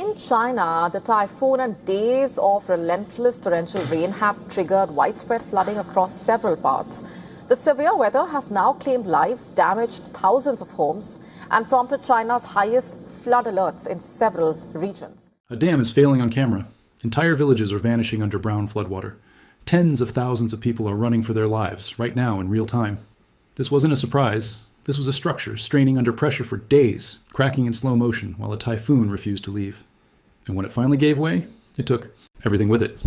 In China, the typhoon and days of relentless torrential rain have triggered widespread flooding across several parts. The severe weather has now claimed lives, damaged thousands of homes, and prompted China's highest flood alerts in several regions. A dam is failing on camera. Entire villages are vanishing under brown floodwater. Tens of thousands of people are running for their lives right now in real time. This wasn't a surprise. This was a structure straining under pressure for days, cracking in slow motion while a typhoon refused to leave. And when it finally gave way, it took everything with it.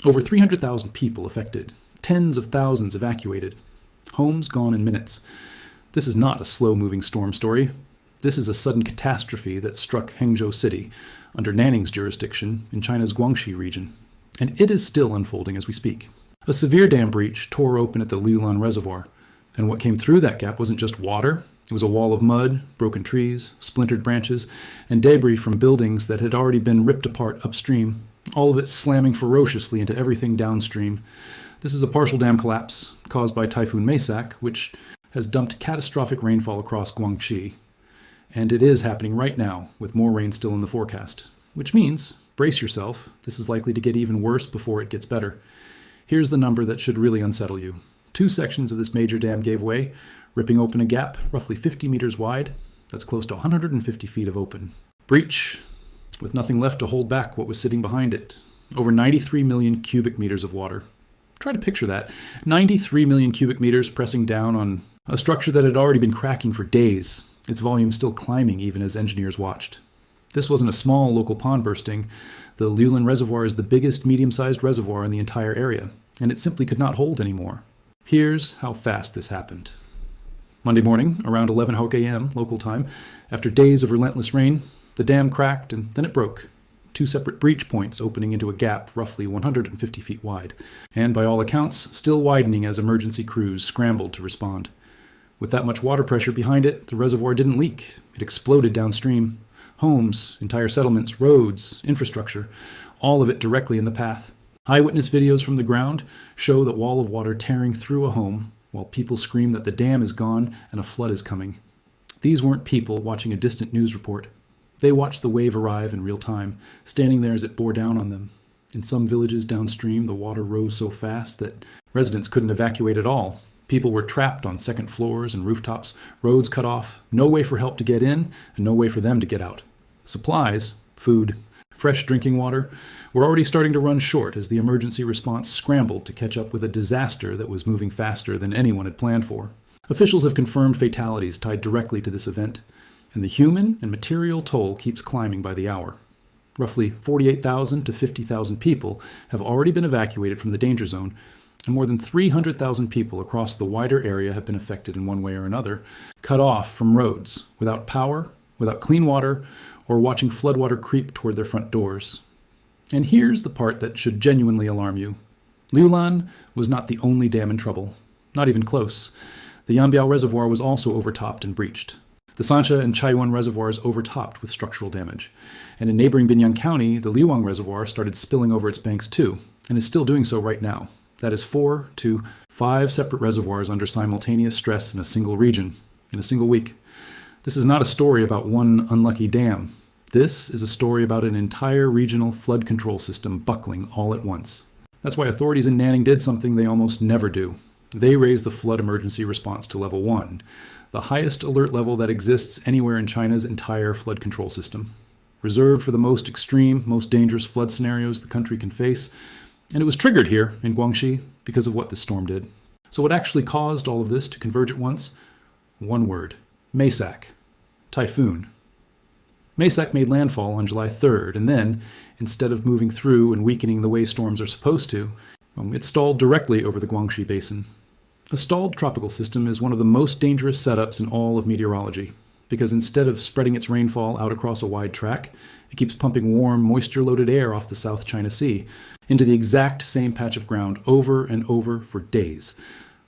Over 300,000 people affected, tens of thousands evacuated, homes gone in minutes. This is not a slow-moving storm story. This is a sudden catastrophe that struck Hangzhou City, under Nanning's jurisdiction in China's Guangxi region. And it is still unfolding as we speak. A severe dam breach tore open at the Lulan Reservoir. And what came through that gap wasn't just water. It was a wall of mud, broken trees, splintered branches, and debris from buildings that had already been ripped apart upstream, all of it slamming ferociously into everything downstream. This is a partial dam collapse caused by Typhoon Maysak, which has dumped catastrophic rainfall across Guangxi. And it is happening right now, with more rain still in the forecast. Which means, brace yourself, this is likely to get even worse before it gets better. Here's the number that should really unsettle you. 2 sections of this major dam gave way, ripping open a gap roughly 50 meters wide. That's close to 150 feet of open. Breach, with nothing left to hold back what was sitting behind it. Over 93 million cubic meters of water. Try to picture that. 93 million cubic meters pressing down on a structure that had already been cracking for days, its volume still climbing even as engineers watched. This wasn't a small local pond bursting. The Lulan Reservoir is the biggest medium-sized reservoir in the entire area, and it simply could not hold anymore. Here's how fast this happened. Monday morning, around 11 a.m. local time, after days of relentless rain, the dam cracked and then it broke. 2 separate breach points opening into a gap roughly 150 feet wide, and by all accounts, still widening as emergency crews scrambled to respond. With that much water pressure behind it, the reservoir didn't leak. It exploded downstream. Homes, entire settlements, roads, infrastructure, all of it directly in the path. Eyewitness videos from the ground show that wall of water tearing through a home, while people scream that the dam is gone and a flood is coming. These weren't people watching a distant news report. They watched the wave arrive in real time, standing there as it bore down on them. In some villages downstream, the water rose so fast that residents couldn't evacuate at all. People were trapped on second floors and rooftops, roads cut off, no way for help to get in, and no way for them to get out. Supplies, food, fresh drinking water, were already starting to run short as the emergency response scrambled to catch up with a disaster that was moving faster than anyone had planned for. Officials have confirmed fatalities tied directly to this event, and the human and material toll keeps climbing by the hour. Roughly 48,000 to 50,000 people have already been evacuated from the danger zone, and more than 300,000 people across the wider area have been affected in one way or another, cut off from roads, without power, without clean water, or watching floodwater creep toward their front doors. And here's the part that should genuinely alarm you. Lulan was not the only dam in trouble. Not even close. The Yanbiao Reservoir was also overtopped and breached. The Sansha and Chaiyuan reservoirs overtopped with structural damage. And in neighboring Binyang County, the Liuwang Reservoir started spilling over its banks too, and is still doing so right now. That is 4 to 5 separate reservoirs under simultaneous stress in a single region, in a single week. This is not a story about one unlucky dam. This is a story about an entire regional flood control system buckling all at once. That's why authorities in Nanning did something they almost never do. They raised the flood emergency response to level 1, the highest alert level that exists anywhere in China's entire flood control system. Reserved for the most extreme, most dangerous flood scenarios the country can face, and it was triggered here in Guangxi because of what this storm did. So what actually caused all of this to converge at once? One word: Maysak. Typhoon. Maysak made landfall on July 3rd, and then, instead of moving through and weakening the way storms are supposed to, it stalled directly over the Guangxi Basin. A stalled tropical system is one of the most dangerous setups in all of meteorology, because instead of spreading its rainfall out across a wide track, it keeps pumping warm, moisture-loaded air off the South China Sea into the exact same patch of ground over and over for days.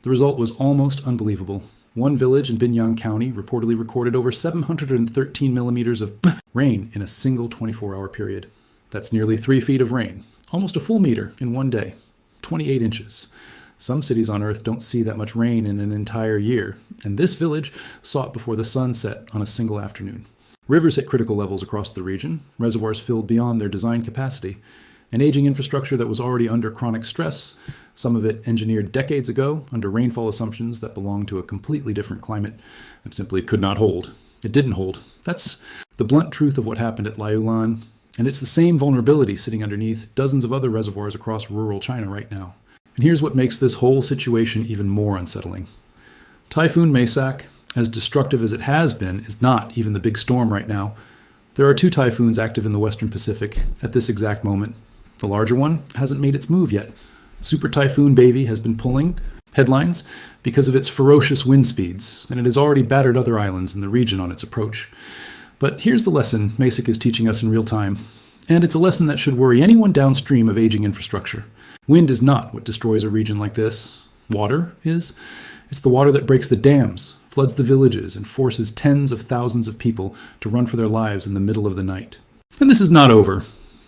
The result was almost unbelievable. One village in Binyang County reportedly recorded over 713 millimeters of rain in a single 24-hour period. That's nearly 3 feet of rain, almost a full meter in one day, 28 inches. Some cities on Earth don't see that much rain in an entire year, and this village saw it before the sun set on a single afternoon. Rivers hit critical levels across the region, reservoirs filled beyond their design capacity, an aging infrastructure that was already under chronic stress, some of it engineered decades ago under rainfall assumptions that belonged to a completely different climate, and simply could not hold. It didn't hold. That's the blunt truth of what happened at Liulan, and it's the same vulnerability sitting underneath dozens of other reservoirs across rural China right now. And here's what makes this whole situation even more unsettling. Typhoon Maysak, as destructive as it has been, is not even the big storm right now. There are 2 typhoons active in the western Pacific at this exact moment. The larger one hasn't made its move yet. Super Typhoon Baby has been pulling headlines because of its ferocious wind speeds, and it has already battered other islands in the region on its approach. But here's the lesson Maysak is teaching us in real time, and it's a lesson that should worry anyone downstream of aging infrastructure. Wind is not what destroys a region like this. Water is. It's the water that breaks the dams, floods the villages, and forces tens of thousands of people to run for their lives in the middle of the night. And this is not over.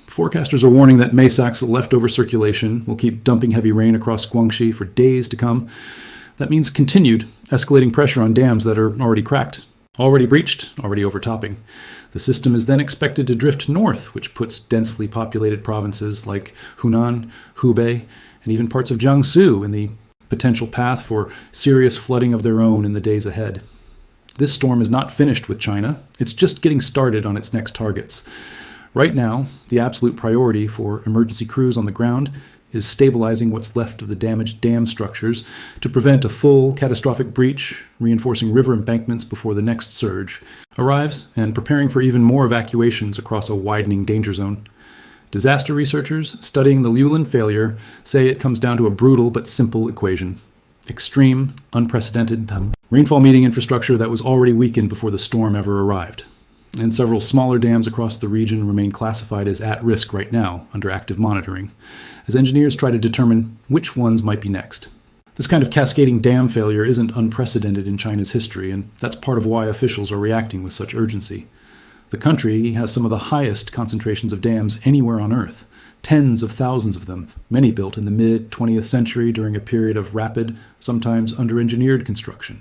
Forecasters are warning that Maysak's leftover circulation will keep dumping heavy rain across Guangxi for days to come. That means continued, escalating pressure on dams that are already cracked, already breached, already overtopping. The system is then expected to drift north, which puts densely populated provinces like Hunan, Hubei, and even parts of Jiangsu in the potential path for serious flooding of their own in the days ahead. This storm is not finished with China. It's just getting started on its next targets. Right now, the absolute priority for emergency crews on the ground is stabilizing what's left of the damaged dam structures to prevent a full catastrophic breach, reinforcing river embankments before the next surge arrives, and preparing for even more evacuations across a widening danger zone. Disaster researchers studying the Liulan failure say it comes down to a brutal but simple equation. Extreme, unprecedented rainfall meeting infrastructure that was already weakened before the storm ever arrived. And several smaller dams across the region remain classified as at risk right now under active monitoring, as engineers try to determine which ones might be next. This kind of cascading dam failure isn't unprecedented in China's history, and that's part of why officials are reacting with such urgency. The country has some of the highest concentrations of dams anywhere on Earth, tens of thousands of them, many built in the mid-20th century during a period of rapid, sometimes under-engineered construction.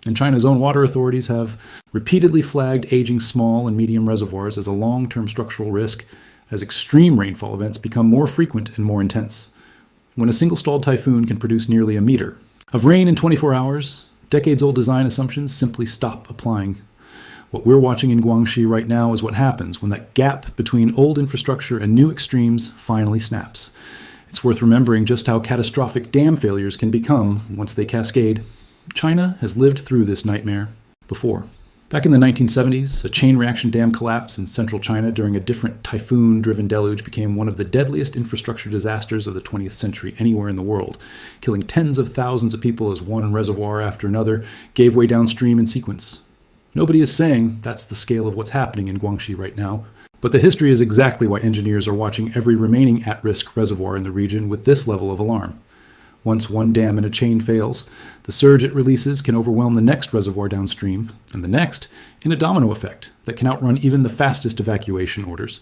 And China's own water authorities have repeatedly flagged aging small and medium reservoirs as a long-term structural risk as extreme rainfall events become more frequent and more intense. When a single stalled typhoon can produce nearly a meter of rain in 24 hours, decades-old design assumptions simply stop applying. What we're watching in Guangxi right now is what happens when that gap between old infrastructure and new extremes finally snaps. It's worth remembering just how catastrophic dam failures can become once they cascade. China has lived through this nightmare before. Back in the 1970s, a chain reaction dam collapse in central China during a different typhoon-driven deluge became one of the deadliest infrastructure disasters of the 20th century anywhere in the world, killing tens of thousands of people as one reservoir after another gave way downstream in sequence. Nobody is saying that's the scale of what's happening in Guangxi right now, but the history is exactly why engineers are watching every remaining at-risk reservoir in the region with this level of alarm. Once one dam in a chain fails, the surge it releases can overwhelm the next reservoir downstream, and the next in a domino effect that can outrun even the fastest evacuation orders.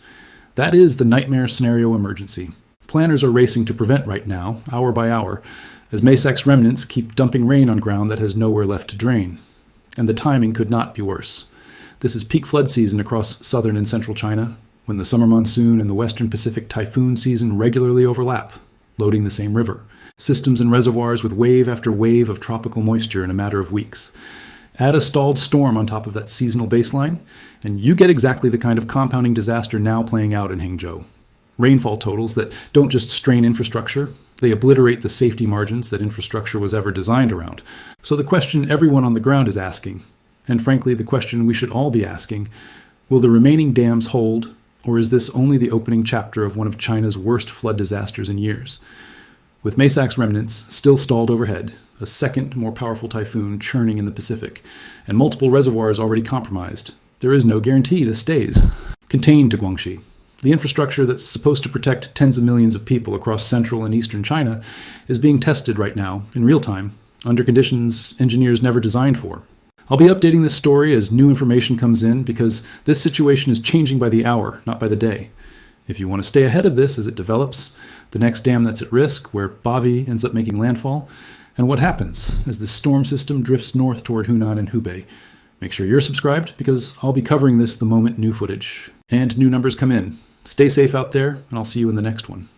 That is the nightmare scenario emergency. Planners are racing to prevent right now, hour by hour, as Maysak's remnants keep dumping rain on ground that has nowhere left to drain. And the timing could not be worse. This is peak flood season across southern and central China, when the summer monsoon and the western Pacific typhoon season regularly overlap, loading the same river. Systems and reservoirs with wave after wave of tropical moisture in a matter of weeks. Add a stalled storm on top of that seasonal baseline, and you get exactly the kind of compounding disaster now playing out in Hangzhou. Rainfall totals that don't just strain infrastructure, they obliterate the safety margins that infrastructure was ever designed around. So the question everyone on the ground is asking, and frankly the question we should all be asking, will the remaining dams hold, or is this only the opening chapter of one of China's worst flood disasters in years? With Maysak's remnants still stalled overhead, a second, more powerful typhoon churning in the Pacific, and multiple reservoirs already compromised, there is no guarantee this stays contained to Guangxi. The infrastructure that's supposed to protect tens of millions of people across central and eastern China is being tested right now, in real time, under conditions engineers never designed for. I'll be updating this story as new information comes in because this situation is changing by the hour, not by the day. If you want to stay ahead of this as it develops, the next dam that's at risk, where Bavi ends up making landfall, and what happens as this storm system drifts north toward Hunan and Hubei, Make sure you're subscribed because I'll be covering this the moment new footage and new numbers come in. Stay safe out there, and I'll see you in the next one.